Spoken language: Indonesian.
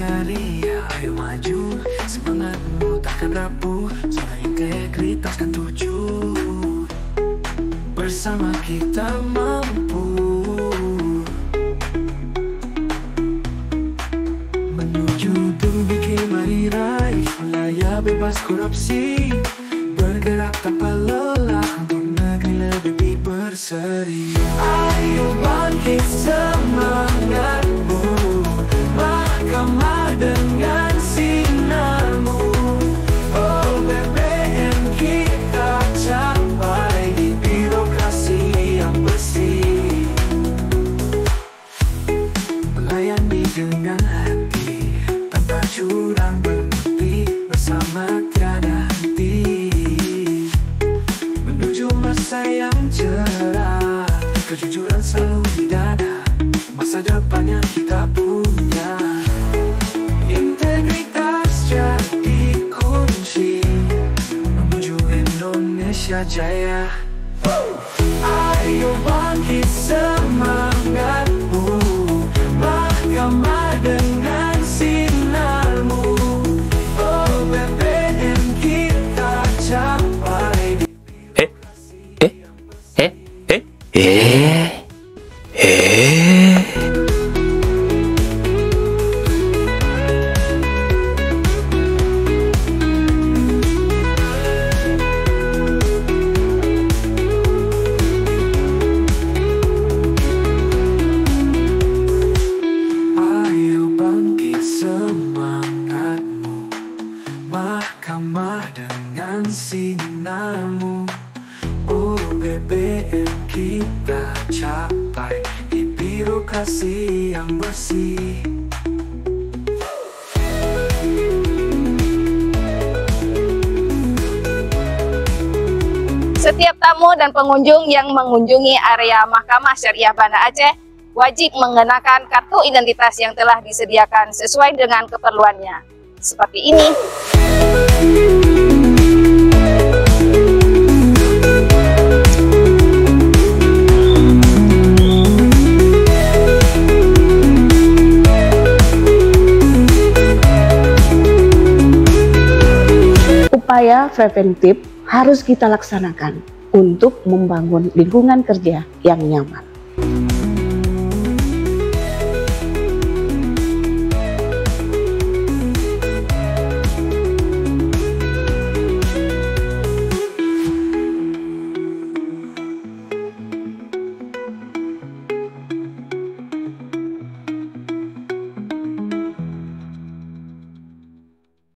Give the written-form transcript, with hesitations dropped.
ceria, ayo maju, semangatmu takkan rapuh, suara integritas kan tuju. Bersama kita mampu menuju dunia mari raih wilayah bebas korupsi, bergerak tanpa lelah untuk negeri lebih berseri. Ayo bangkit semangatmu, mahkamah dengan sinarmu. Oh BBM kita capai di birokrasi yang bersih, melayani dengan hati tanpa curang berhenti, bersama tiada henti menuju masa yang cerah. Kejujuran selalu di dada, masa depannya kita punya. Integritas jadi kunci menuju Indonesia jaya. Ayo bangkit semangatmu, mahkamah dengan sinarmu. Oh BBM kita capai di Ayo bangkit semangatmu, mahkamah dengan sinarmu. Oh BBM kita capai di birokrasi yang bersih. Setiap tamu dan pengunjung yang mengunjungi area Mahkamah Syariah Banda Aceh wajib mengenakan kartu identitas yang telah disediakan sesuai dengan keperluannya. Seperti ini. Upaya preventif harus kita laksanakan untuk membangun lingkungan kerja yang nyaman.